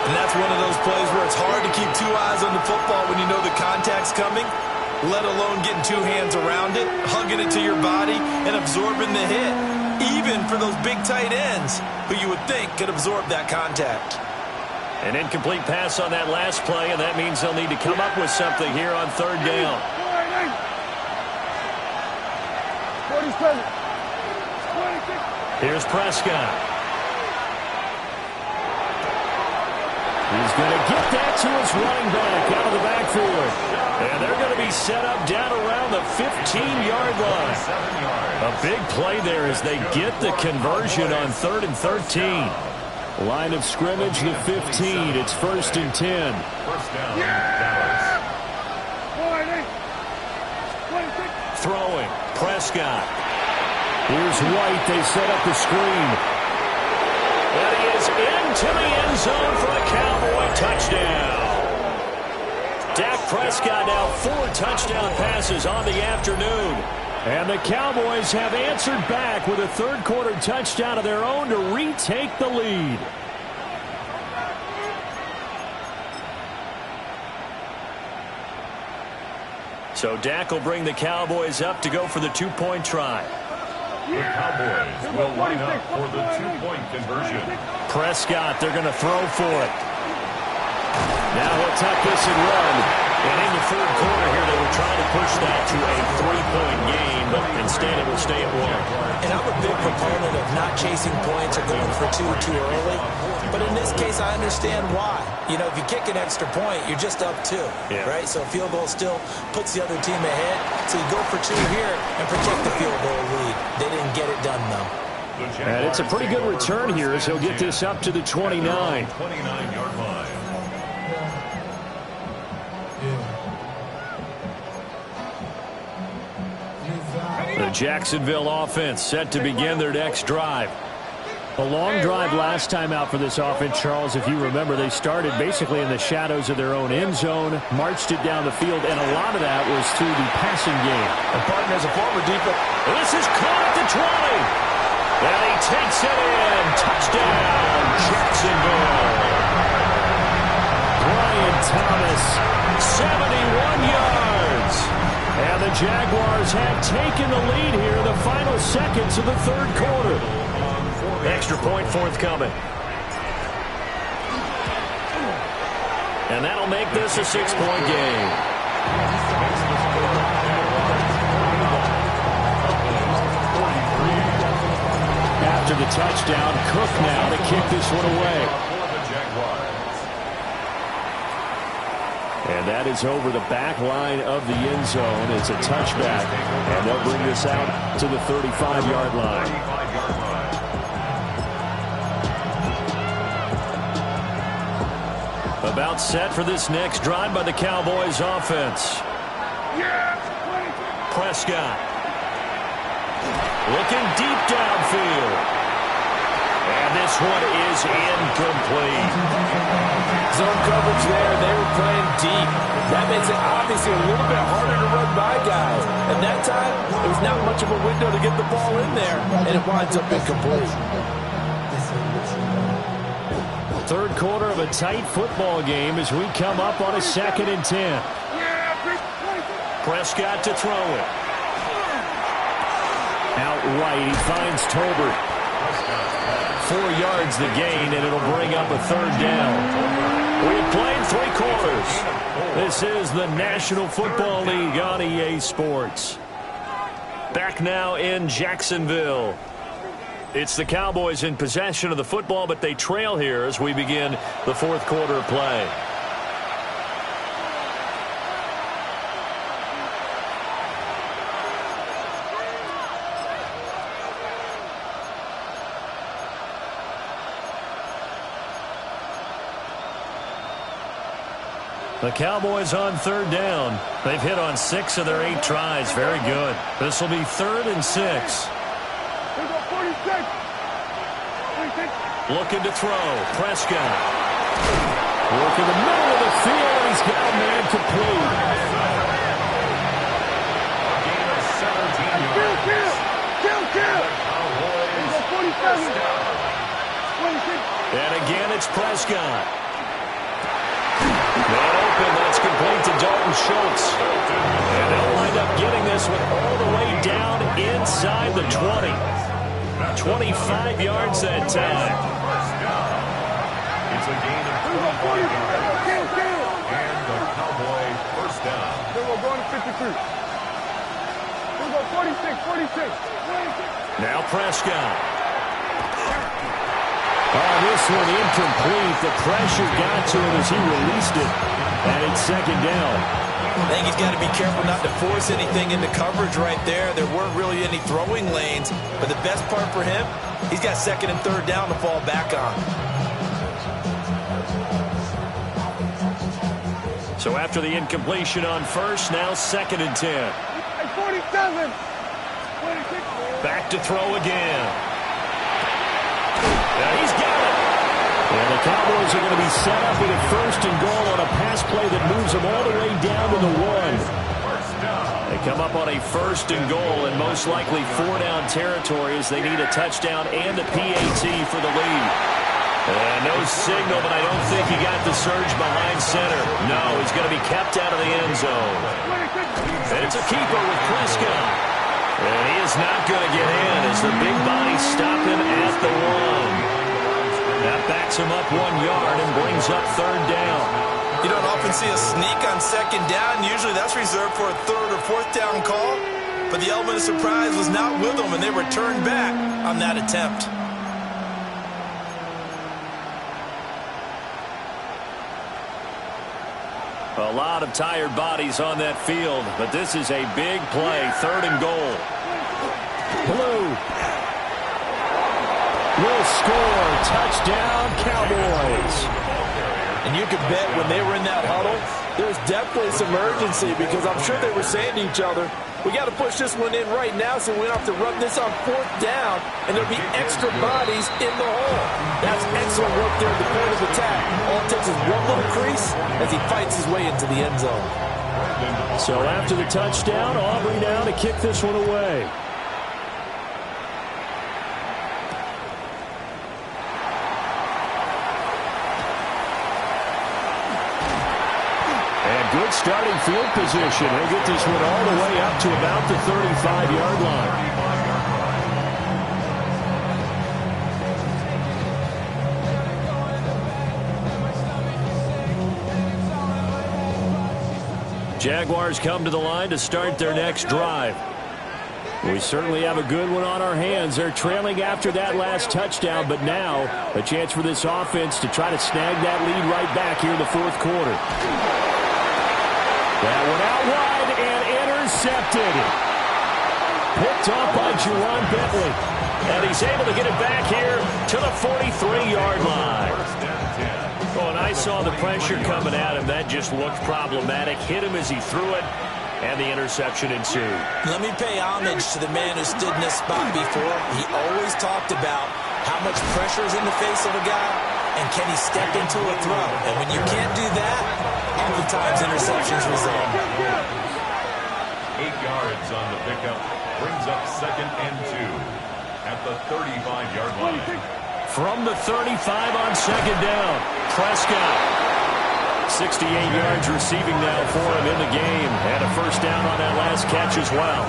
And that's one of those plays where it's hard to keep 2 eyes on the football when you know the contact's coming, let alone getting 2 hands around it, hugging it to your body, and absorbing the hit, even for those big tight ends who you would think could absorb that contact. An incomplete pass on that last play, and that means they'll need to come up with something here on 3rd down. Here's Prescott. He's going to get that to his running back out of the backfield. And they're going to be set up down around the 15-yard line. A big play there as they get the conversion on 3rd and 13. Line of scrimmage, the 15. It's 1st and 10. First down, Dallas. Throwing, Prescott. Here's White. They set up the screen. And he is into the end zone for a Cowboy touchdown. Dak Prescott now 4 touchdown passes on the afternoon. And the Cowboys have answered back with a third-quarter touchdown of their own to retake the lead. So Dak will bring the Cowboys up to go for the 2-point try. The Cowboys will line up for the 2-point conversion. Prescott, they're going to throw for it. Now he'll tuck this and run. And in the third quarter here, they were trying to push that to a 3-point game, but instead it will stay at 1. And I'm a big proponent of not chasing points or going for 2 too early. But in this case, I understand why. You know, if you kick an extra point, you're just up 2, right? So a field goal still puts the other team ahead. So you go for 2 here and protect the field goal lead. They didn't get it done, though. And it's a pretty good return here as he'll get this up to the 29. 29-yard line. The Jacksonville offense set to begin their next drive. A long drive last time out for this offense, Charles. If you remember, they started basically in the shadows of their own end zone, marched it down the field, and a lot of that was through the passing game. And Barton, as a former defense, this is caught at the 20. And he takes it in. Touchdown, Jacksonville. Brian Thomas, 71 yards. And the Jaguars have taken the lead here in the final seconds of the third quarter. Extra point forthcoming. And that'll make this a 6-point game. After the touchdown, Cook now to kick this one away. And that is over the back line of the end zone. It's a touchback. And they'll bring this out to the 35-yard line. About set for this next drive by the Cowboys offense. Prescott. Looking deep downfield. And this one is incomplete. Zone coverage there. They were playing deep. That makes it obviously a little bit harder to run by guys. And that time, there was not much of a window to get the ball in there. And it winds up incomplete. Third quarter of a tight football game as we come up on a 2nd and 10. Prescott to throw it. Out right, he finds Tolbert. 4 yards the gain, and it'll bring up a 3rd down. We have played 3 quarters. This is the National Football League on EA Sports. Back now in Jacksonville. It's the Cowboys in possession of the football, but they trail here as we begin the 4th quarter of play. The Cowboys on 3rd down. They've hit on 6 of their 8 tries. Very good. This will be 3rd and 6. Looking to throw. Prescott. Look in the middle of the field, and he's got a man complete. And again, it's Prescott. Man open, that's complete to Dalton Schultz. And they'll wind up getting this one all the way down inside the 20. 25 yards that time. It's a gain of 25 yards. And the Cowboy first down. We're going to 53. We're going 46. Now Prescott. Oh, this one incomplete. The pressure got to him as he released it. And it's 2nd down. I think he's got to be careful not to force anything into coverage right there. There weren't really any throwing lanes. But the best part for him, he's got 2nd and 3rd down to fall back on. So after the incompletion on 1st, now 2nd and 10. Hey, 47. Back to throw again. Now he's got it. And the Cowboys are going to be set up with a 1st and goal on a pass play that moves them all the way down to the 1. They come up on a 1st and goal, and most likely 4-down territory as they need a touchdown and a PAT for the lead. And no signal, but I don't think he got the surge behind center. No, he's going to be kept out of the end zone. And it's a keeper with Prescott. And he is not going to get in as the big bodies stop him at the 1. That backs him up 1 yard and brings up 3rd down. You don't often see a sneak on 2nd down. Usually that's reserved for a 3rd or 4th down call. But the element of surprise was not with them, and they returned back on that attempt. A lot of tired bodies on that field, but this is a big play. 3rd and goal. Blue will score. Touchdown, Cowboys. And you can bet when they were in that huddle, there's definitely some urgency because I'm sure they were saying to each other, we got to push this one in right now so we don't have to run this on 4th down, and there'll be extra bodies in the hole. That's excellent work there at the point of attack. All it takes is one little crease as he fights his way into the end zone. So after the touchdown, Aubrey now to kick this one away. Good starting field position. He'll get this one all the way up to about the 35-yard line. Jaguars come to the line to start their next drive. We certainly have a good one on our hands. They're trailing after that last touchdown, but now a chance for this offense to try to snag that lead right back here in the 4th quarter. That one out wide and intercepted. Picked off by Juwan Bentley. And he's able to get it back here to the 43-yard line. Oh, and I saw the pressure coming at him. That just looked problematic. Hit him as he threw it, and the interception ensued. Let me pay homage to the man who stood in this spot before. He always talked about how much pressure is in the face of a guy, and can he step into a throw. And when you can't do that, oftentimes interceptions result. 8 yards on the pickup. Brings up 2nd and 2 at the 35-yard line. From the 35 on 2nd down, Prescott. 68 yards receiving now for him in the game. And a 1st down on that last catch as well.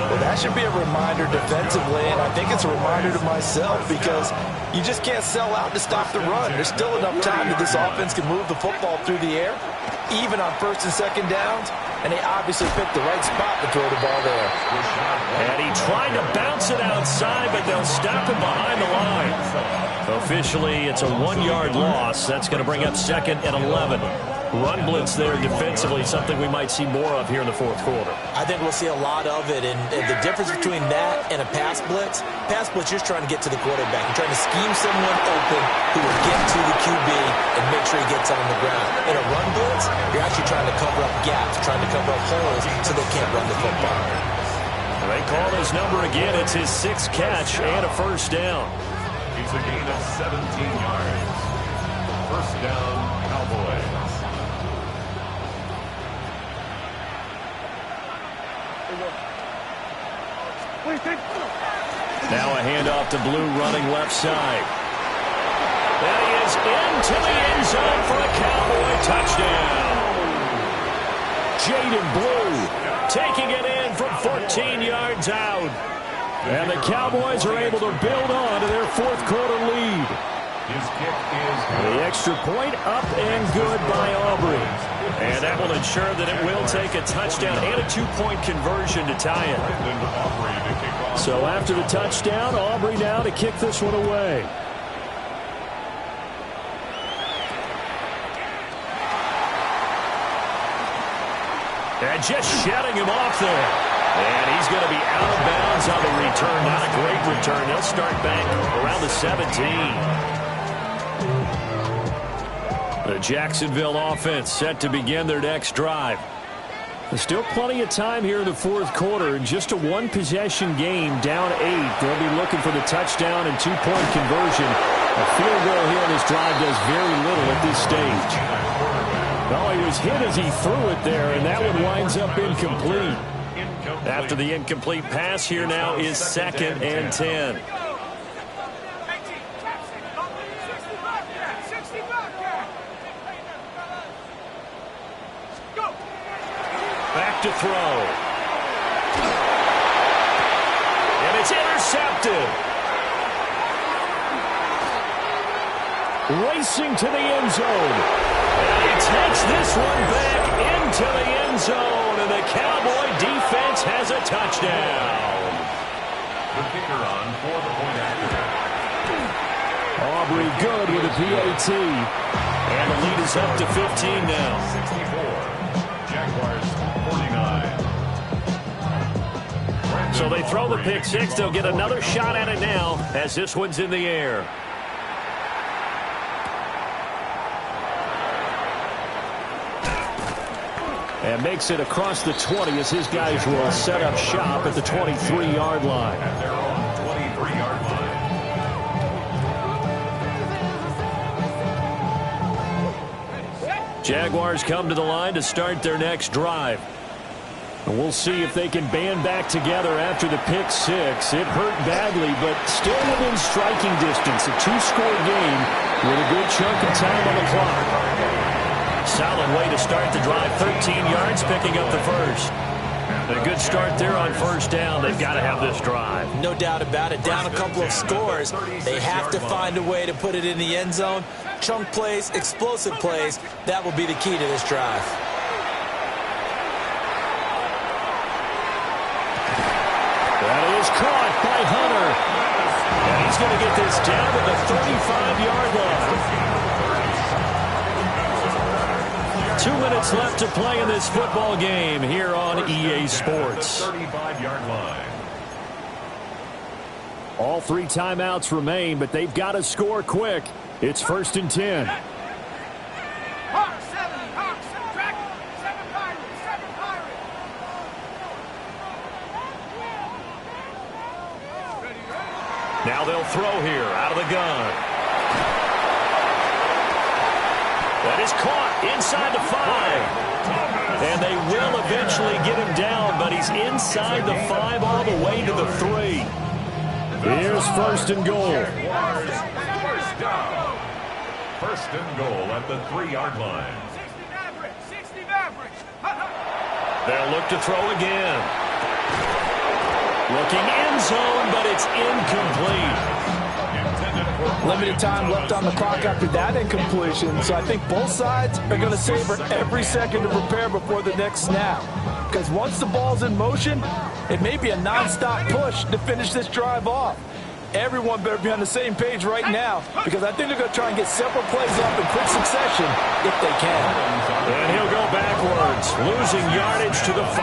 Well, that should be a reminder defensively, and I think it's a reminder to myself because you just can't sell out to stop the run. There's still enough time that this offense can move the football through the air, even on 1st and 2nd downs, and they obviously picked the right spot to throw the ball there. And he tried to bounce it outside, but they'll stop him behind the line. Officially, it's a 1-yard loss. That's going to bring up 2nd and 11. Run blitz there defensively, something we might see more of here in the 4th quarter. I think we'll see a lot of it, and the difference between that and a pass blitz, you're just trying to get to the quarterback. You're trying to scheme someone open who will get to the QB and make sure he gets on the ground. In a run blitz, you're actually trying to cover up gaps, trying to cover up holes so they can't run the football. They call his number again. It's his 6th catch and a 1st down. It's a gain of 17 yards. 1st down, Cowboys. Now a handoff to Blue running left side. And he is into the end zone for a Cowboy touchdown. Jaden Blue taking it in from 14 yards out. And the Cowboys are able to build on to their 4th quarter lead. His kick is good. The extra point up and good by Aubrey. And that will ensure that it will take a touchdown and a 2-point conversion to tie it. So after the touchdown, Aubrey now to kick this one away. And just shutting him off there. And he's going to be out of bounds on the return. Not a great return. They'll start back around the 17. The Jacksonville offense set to begin their next drive. There's still plenty of time here in the fourth quarter. In just a one-possession game, down 8. They'll be looking for the touchdown and two-point conversion. A field goal here in this drive does very little at this stage. Well, he was hit as he threw it there, and that one winds up incomplete. After the incomplete pass, here now is 2nd and 10. Back to throw. And it's intercepted. Racing to the end zone. And he takes this one back into the end zone. And the Cowboy defense has a touchdown. The kicker on for the point after. Aubrey good with a PAT. And the lead is up to 15 now. 64. Jaguars 49. So they throw the pick six. They'll get another shot at it now as this one's in the air. And makes it across the 20 as his guys will set up shop at the 23-yard line. At their own 23-yard line. Jaguars come to the line to start their next drive. And we'll see if they can band back together after the pick six. It hurt badly, but still within striking distance. A two-score game with a good chunk of time on the clock. Solid way to start the drive. 13 yards, picking up the first. A good start there on first down. They've got to have this drive. No doubt about it. Down a couple of scores. They have to find a way to put it in the end zone. Chunk plays, explosive plays. That will be the key to this drive. That is caught by Hunter. And he's going to get this down to the 35-yard line. 2 minutes left to play in this football game here on EA Sports. 35-yard line. All 3 timeouts remain, but they've got to score quick. It's 1st and 10. Now they'll throw here out of the gun. That is caught inside the 5. And they will eventually get him down, but he's inside the 5 all the way to the 3. Here's 1st and goal. First down. 1st and goal at the 3-yard line. They'll look to throw again. Looking end zone, but it's incomplete. Limited time left on the clock after that incompletion, so I think both sides are going to savor every second to prepare before the next snap. Because once the ball's in motion, it may be a nonstop push to finish this drive off. Everyone better be on the same page right now, because I think they're going to try and get several plays off in quick succession if they can. And he'll go backwards, losing yardage to the 5.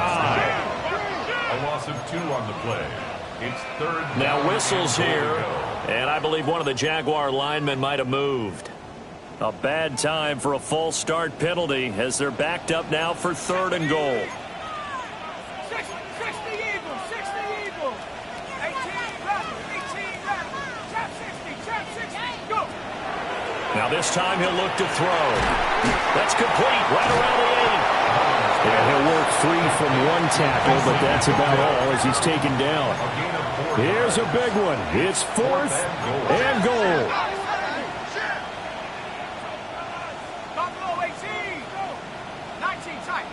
A loss of 2 on the play. It's 3rd. Now whistles here, and I believe one of the Jaguar linemen might have moved. A bad time for a false start penalty as they're backed up now for 3rd and goal. 60 Eagles, 60 Eagles. 18 Trap 60, go. Now this time he'll look to throw. That's complete, right around the 8. Yeah, he'll work 3 from 1 tackle, but that's about all as he's taken down. Here's a big one. It's 4th and goal. Buffalo 18. 19 tight.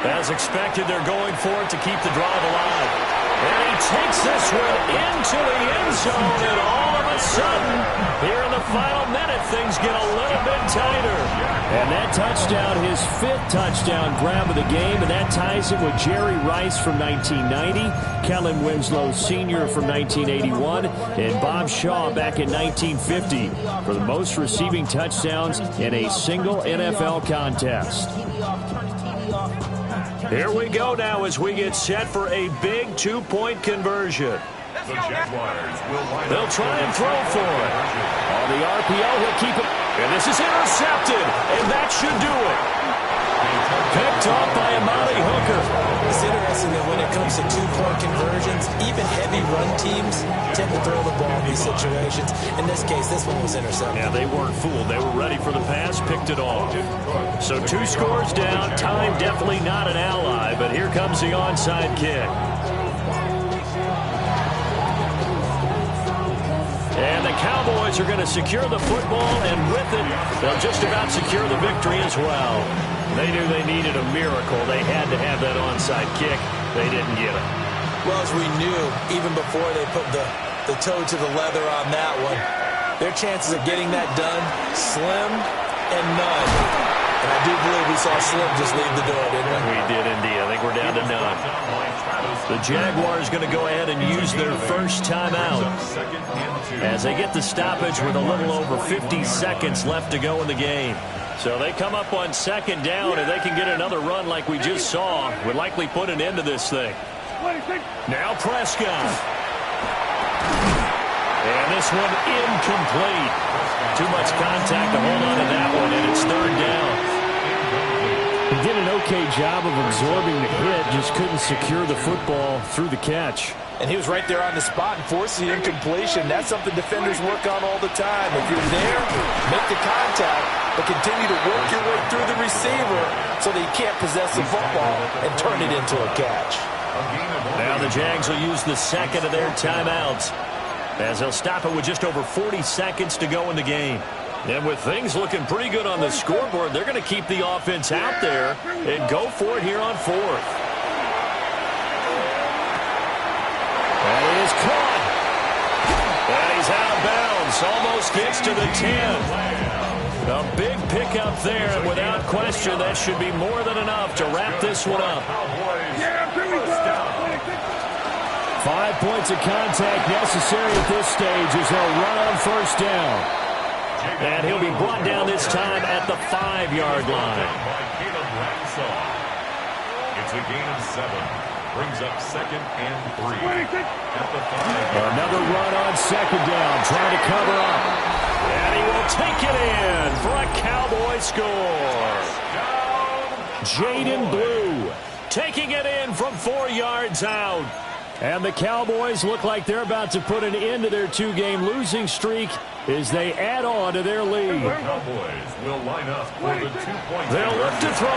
As expected, they're going for it to keep the drive alive. And he takes this one into the end zone, and all of a sudden, here in the final minute, things get a little bit tighter. And that touchdown, his 5th touchdown grab of the game, and that ties him with Jerry Rice from 1990, Kellen Winslow Sr. from 1981, and Bob Shaw back in 1950 for the most receiving touchdowns in a single NFL contest. Here we go now as we get set for a big 2-point conversion. The Jaguars will line They'll up try and throw for it. On the RPO, he'll keep it. And this is intercepted, and that should do it. picked off by Amani Hooker. It's interesting that when it comes to two-point conversions, even heavy run teams tend to throw the ball in these situations. In this case, this one was intercepted. Yeah, they weren't fooled. They were ready for the pass, picked it off. So 2 scores down. Time definitely not an ally, but here comes the onside kick. And the Cowboys are going to secure the football, and with it, they'll just about secure the victory as well. They knew they needed a miracle. They had to have that onside kick. They didn't get it. Well, as we knew, even before they put the toe to the leather on that one, their chances of getting that done, slim and none. And I do believe we saw Slim just leave the door, didn't we? We did indeed. I think we're down to none. The Jaguars going to go ahead and use their first timeout as they get the stoppage with a little over 50 seconds left to go in the game. So they come up on second down, and they can get another run like we just saw. Would likely put an end to this thing. Now Prescott. And this one incomplete. Too much contact to hold on to that one, and it's third down. He did an okay job of absorbing the hit, just couldn't secure the football through the catch. And he was right there on the spot and forcing the incompletion. That's something defenders work on all the time. If you're there, make the contact, but continue to work your way through the receiver so that he can't possess the football and turn it into a catch. Now the Jags will use the second of their timeouts as they'll stop it with just over 40 seconds to go in the game. And with things looking pretty good on the scoreboard, they're going to keep the offense out there and go for it here on fourth. And he is caught. And he's out of bounds. Almost gets to the 10. A big pickup there, and without question, that should be more than enough to wrap this one up. 5 points of contact necessary at this stage as they'll run on first down. And he'll be brought down this time at the 5-yard line. It's a gain of 7. Brings up second and 3. At the 5. Another run on second down, trying to cover up. And he will take it in for a Cowboy score. Jaden Blue taking it in from 4 yards out. And the Cowboys look like they're about to put an end to their 2-game losing streak as they add on to their lead. The Cowboys will line up for the 2-point. They'll look to throw.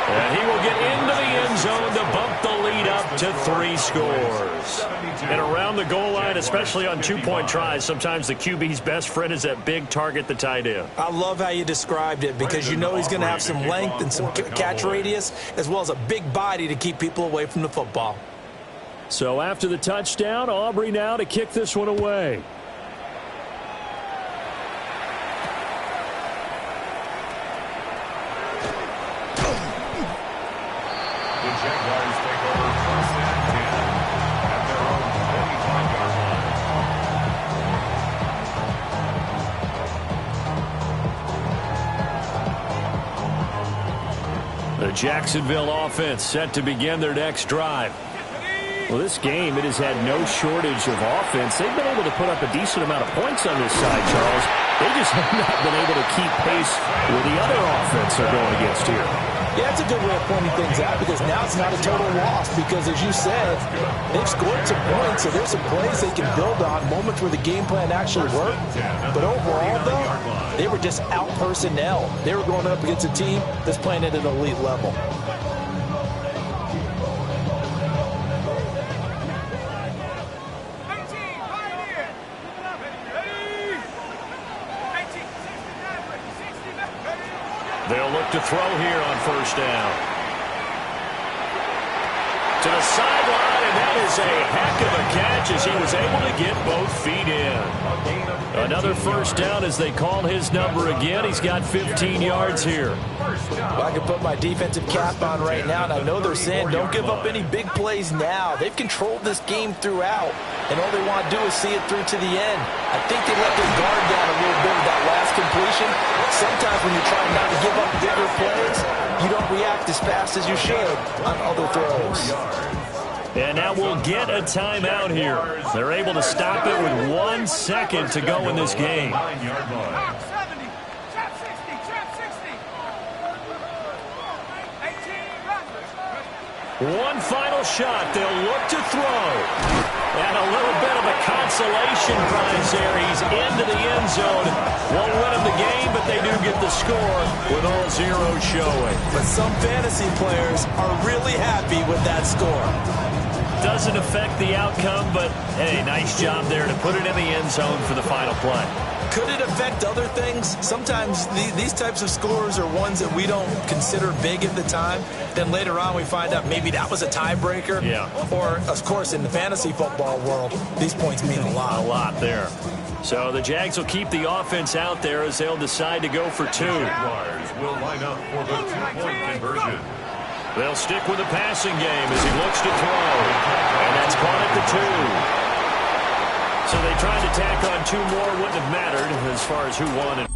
And he will get into the end zone to bump the lead up to 3 scores. And around the goal line, especially on 2-point tries, sometimes the QB's best friend is that big target, the tight end. I love how you described it because you know he's going to have some length and some catch radius as well as a big body to keep people away from the football. So after the touchdown, Aubrey now to kick this one away. The Jaguars take over first and 10 at their own 25-yard line. The Jacksonville offense set to begin their next drive. Well, this game, it has had no shortage of offense. They've been able to put up a decent amount of points on this side, Charles. They just have not been able to keep pace with the other offense they're going against here. Yeah, that's a good way of pointing things out because now it's not a total loss because, as you said, they've scored some points, so there's some plays they can build on, moments where the game plan actually worked. But overall, though, they were just out-personnel. They were going up against a team that's playing at an elite level. They'll look to throw here on first down. To the sideline, and that is a heck of a catch as he was able to get both feet in. Another first down as they call his number again. He's got 15 yards here. Well, I can put my defensive cap on right now, and I know they're saying don't give up any big plays now. They've controlled this game throughout, and all they want to do is see it through to the end. I think they let their guard down a little bit with that last completion. Sometimes when you're trying not to give up bigger plays, you don't react as fast as you should on other throws. And now we'll get a timeout here. They're able to stop it with 1 second to go in this game. One final shot. They'll look to throw. And a little bit of a consolation prize there. He's into the end zone. Won't win him the game, but they do get the score with all zeros showing. But some fantasy players are really happy with that score. Doesn't affect the outcome, but, hey, nice job there to put it in the end zone for the final play. Could it affect other things? Sometimes these types of scores are ones that we don't consider big at the time. Then later on we find out maybe that was a tiebreaker. Yeah. Or, of course, in the fantasy football world, these points mean a lot. A lot there. So the Jags will keep the offense out there as they'll decide to go for two. Jaguars will line up for the two-point conversion. They'll stick with the passing game as he looks to throw. And that's caught at the 2. So they tried to tack on 2 more. Wouldn't have mattered as far as who won.